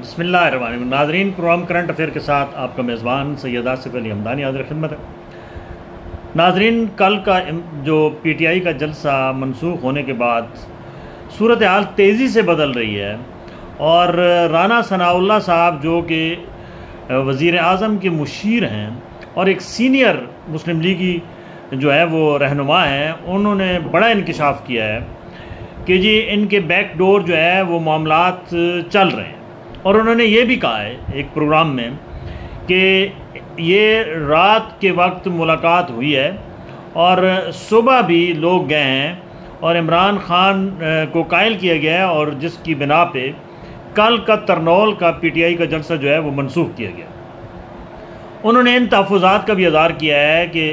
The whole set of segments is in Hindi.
बिस्मिल्लाहिर्रहमानिर्रहीम। नाज़रीन, प्रोग्राम करंट अफेयर के साथ आपका मेज़बान सैयद आसिफ अली हमदानी हाज़िर खिदमत है। नाज़रीन, कल का जो PTI का जलसा मनसूख होने के बाद सूरत हाल तेज़ी से बदल रही है और राना सनाउल्लाह साहब जो कि वज़ीर आज़म के मुशीर हैं और एक सीनियर मुस्लिम लीगी जो है वो रहनुमा हैं, उन्होंने बड़ा इंकशाफ किया है कि जी इनके बैक डोर जो है वो मामलात चल रहे हैं। और उन्होंने ये भी कहा है एक प्रोग्राम में कि ये रात के वक्त मुलाकात हुई है और सुबह भी लोग गए हैं और इमरान खान को कायल किया गया है और जिसकी बिना पे कल का तरनौल का PTI का जलसा जो है वो मनसूख किया गया। उन्होंने इन तहफ़्फ़ुज़ात का भी इज़हार किया है कि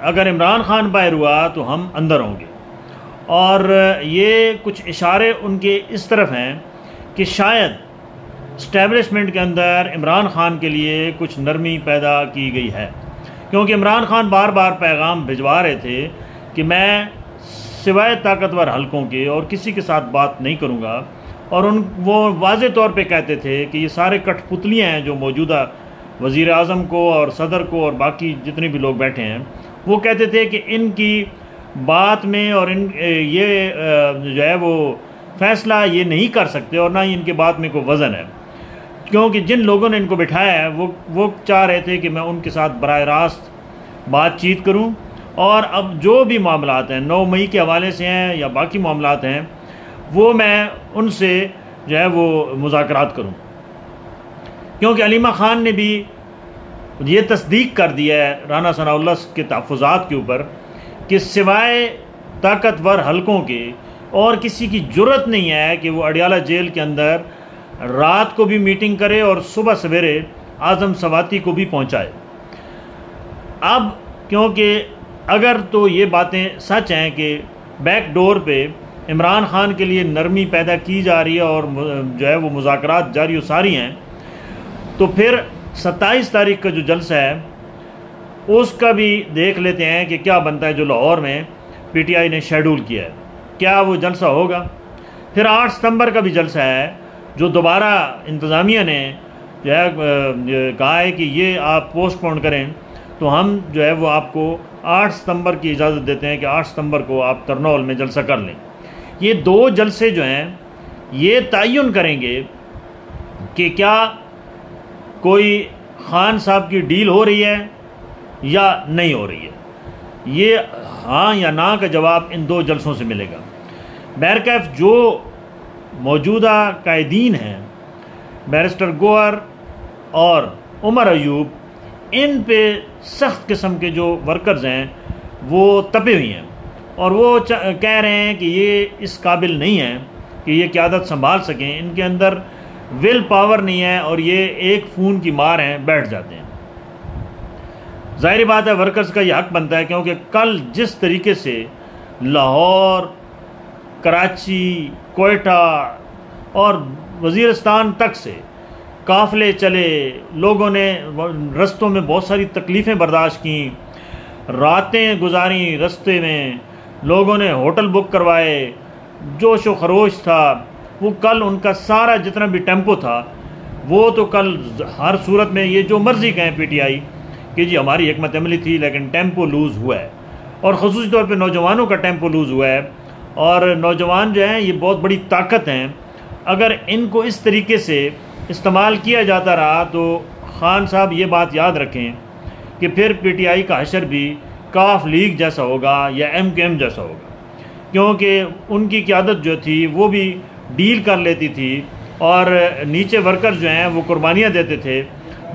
अगर इमरान खान बाहर हुआ तो हम अंदर होंगे, और ये कुछ इशारे उनके इस तरफ हैं कि शायद इस्टेब्लिशमेंट के अंदर इमरान खान के लिए कुछ नरमी पैदा की गई है, क्योंकि इमरान खान बार बार पैगाम भिजवा रहे थे कि मैं सिवाय ताकतवर हलकों के और किसी के साथ बात नहीं करूँगा। और वो वाज़े तौर पे कहते थे कि ये सारे कठपुतलियाँ हैं जो मौजूदा वज़ीर आज़म को और सदर को और बाकी जितने भी लोग बैठे हैं, वो कहते थे कि इनकी बात में और इन ये जो है वो फ़ैसला ये नहीं कर सकते और ना ही इनके बात में कोई वज़न है, क्योंकि जिन लोगों ने इनको बिठाया है वो चाह रहे थे कि मैं उनके साथ बराह रास्त बातचीत करूं और अब जो भी मामलात हैं 9 मई के हवाले से हैं या बाकी मामलात हैं वो मैं उनसे जो है वो मुज़ाकरात करूं, क्योंकि अलीमा ख़ान ने भी ये तस्दीक कर दिया है राना सनाउल्लाह के तहफ़्फ़ुज़ात के ऊपर कि सिवाय ताकतवर हलकों के और किसी की जुर्रत नहीं है कि वो अडियाला जेल के अंदर रात को भी मीटिंग करे और सुबह सवेरे आज़म सवाती को भी पहुंचाए। अब क्योंकि अगर तो ये बातें सच हैं कि बैक डोर पे इमरान खान के लिए नरमी पैदा की जा रही है और जो है वो मुज़ाकरात जारी सारी हैं, तो फिर 27 तारीख का जो जलसा है उसका भी देख लेते हैं कि क्या बनता है, जो लाहौर में PTI ने शेड्यूल किया है, क्या वो जलसा होगा। फिर 8 सितंबर का भी जलसा है जो दोबारा इंतज़ामिया ने जो है कहा है कि ये आप पोस्टपोन करें, तो हम जो है वो आपको 8 सितंबर की इजाज़त देते हैं कि 8 सितंबर को आप तरनौल में जलसा कर लें। ये 2 जलसे जो हैं ये तयन करेंगे कि क्या कोई खान साहब की डील हो रही है या नहीं हो रही है। ये हाँ या ना का जवाब इन 2 जलसों से मिलेगा। बैरकैफ जो मौजूदा कायदीन हैं, बैरिस्टर गोहर और उमर अयूब, इन पे सख्त किस्म के जो वर्कर्स हैं वो तपे हुए हैं और वो कह रहे हैं कि ये इस काबिल नहीं हैं कि ये क़यादत संभाल सकें, इनके अंदर विल पावर नहीं है और ये एक फ़ून की मार हैं, बैठ जाते हैं। ज़ाहिर बात है वर्कर्स का ये हक बनता है, क्योंकि कल जिस तरीके से लाहौर, कराची, कोयटा और वज़ीरिस्तान तक से काफ़िले चले, लोगों ने रस्तों में बहुत सारी तकलीफ़ें बर्दाश्त की, रातें गुजारी रस्ते में, लोगों ने होटल बुक करवाए, जोश व खरोश था, वो कल उनका सारा जितना भी टेम्पो था वो तो कल हर सूरत में ये जो मर्ज़ी कहें PTI कि जी हमारी हिकमत अमली थी, लेकिन टेम्पो लूज़ हुआ है और ख़ुसूसी तौर पे नौजवानों का टेम्पो लूज़ हुआ है। और नौजवान जो हैं ये बहुत बड़ी ताकत हैं, अगर इनको इस तरीके से इस्तेमाल किया जाता रहा तो खान साहब ये बात याद रखें कि फिर PTI का हशर भी काफ लीग जैसा होगा या MKM जैसा होगा, क्योंकि उनकी क़यादत जो थी वो भी डील कर लेती थी और नीचे वर्कर्स जो हैं वो कुर्बानियाँ देते थे,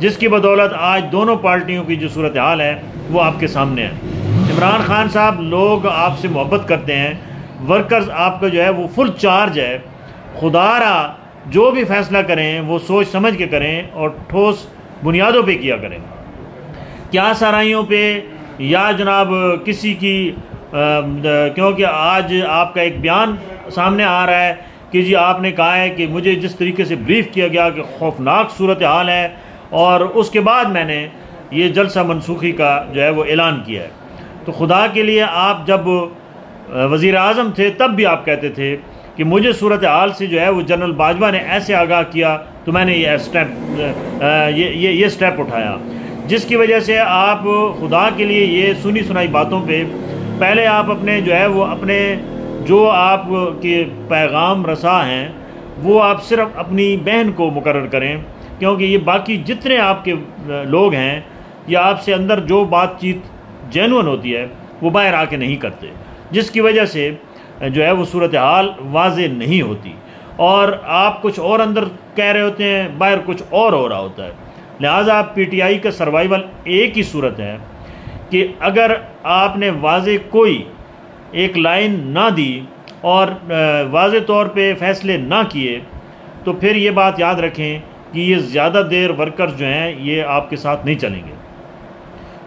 जिसकी बदौलत आज दोनों पार्टियों की जो सूरत हाल है वो आपके सामने है। इमरान खान साहब, लोग आपसे मोहब्बत करते हैं, वर्कर्स आपका जो है वो फुल चार्ज है। खुदारा जो भी फ़ैसला करें वो सोच समझ के करें और ठोस बुनियादों पे किया करें, क्या सराइयों पे या जनाब किसी की क्योंकि आज आपका एक बयान सामने आ रहा है कि जी आपने कहा है कि मुझे जिस तरीके से ब्रीफ किया गया कि खौफनाक सूरत हाल है और उसके बाद मैंने ये जलसा मनसूखी का जो है वो ऐलान किया है। तो खुदा के लिए, आप जब वज़ीर आज़म थे तब भी आप कहते थे कि मुझे सूरत हाल से जो है वो जनरल बाजवा ने ऐसे आगाह किया तो मैंने ये स्टेप उठाया, जिसकी वजह से आप खुदा के लिए ये सुनी सुनाई बातों पे पहले आप अपने जो है वो अपने जो आप के पैगाम रसा हैं वो आप सिर्फ अपनी बहन को मुकर्रर करें, क्योंकि ये बाकी जितने आपके लोग हैं या आपसे अंदर जो बातचीत जेन्युइन होती है वो बाहर आके नहीं करते, जिसकी वजह से जो है वो सूरत हाल वाज़े नहीं होती और आप कुछ और अंदर कह रहे होते हैं, बाहर कुछ और हो रहा होता है। लिहाजा पीटीआई का सर्वाइवल एक ही सूरत है कि अगर आपने वाज़े कोई एक लाइन ना दी और वाज़े तौर पे फैसले ना किए तो फिर ये बात याद रखें कि ये ज़्यादा देर वर्कर्स जो हैं ये आपके साथ नहीं चलेंगे,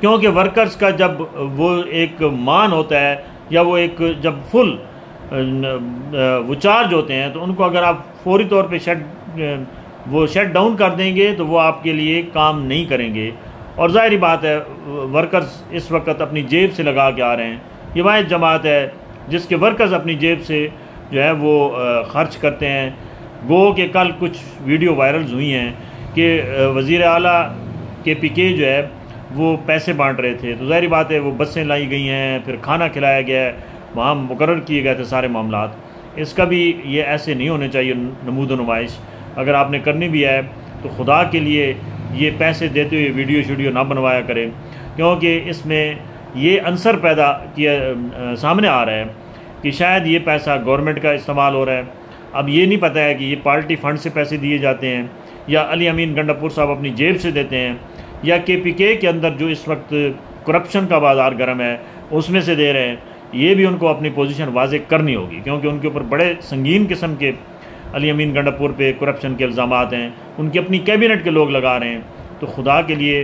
क्योंकि वर्कर्स का जब वो एक मान होता है या वो एक जब फुल वो चार्ज होते हैं तो उनको अगर आप फौरी तौर पे शट डाउन कर देंगे तो वो आपके लिए काम नहीं करेंगे। और ज़ाहिरी बात है वर्कर्स इस वक्त अपनी जेब से लगा के आ रहे हैं। ये वाहिद जमात है जिसके वर्कर्स अपनी जेब से जो है वो ख़र्च करते हैं। गो के कल कुछ वीडियो वायरल्स हुई हैं कि वज़ीर आला KPK जो है वो पैसे बांट रहे थे, तो ज़ाहिरी बात है वो बसें लाई गई हैं, फिर खाना खिलाया गया है, वहाँ मुकर्रर किए गए थे सारे मामलात। इसका भी ये ऐसे नहीं होने चाहिए नमूद नुमाइश। अगर आपने करनी भी है तो खुदा के लिए ये पैसे देते हुए वीडियो ना बनवाया करें, क्योंकि इसमें ये अंसर पैदा किया सामने आ रहा है कि शायद ये पैसा गवर्नमेंट का इस्तेमाल हो रहा है। अब ये नहीं पता है कि ये पार्टी फंड से पैसे दिए जाते हैं या अली अमीन गंडापुर साहब अपनी जेब से देते हैं या KPK के अंदर जो इस वक्त करप्शन का बाज़ार गर्म है उसमें से दे रहे हैं। ये भी उनको अपनी पोजीशन वाज़े करनी होगी, क्योंकि उनके ऊपर बड़े संगीन किस्म के अली अमीन गंडापुर पे करप्शन के इल्ज़ामात हैं, उनकी अपनी कैबिनेट के लोग लगा रहे हैं। तो खुदा के लिए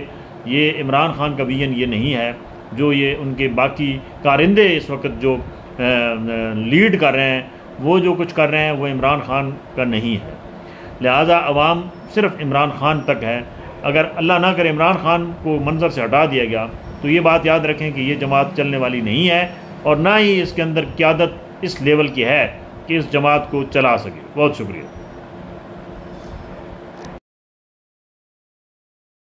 ये इमरान खान का विजन ये नहीं है जो ये उनके बाकी कारिंदे इस वक्त जो लीड कर रहे हैं, वो जो कुछ कर रहे हैं वो इमरान खान का नहीं है। लिहाजा अवाम सिर्फ इमरान खान तक है। अगर अल्लाह ना करे इमरान खान को मंजर से हटा दिया गया तो ये बात याद रखें कि ये जमात चलने वाली नहीं है और ना ही इसके अंदर क़यादत इस लेवल की है कि इस जमात को चला सके। बहुत शुक्रिया।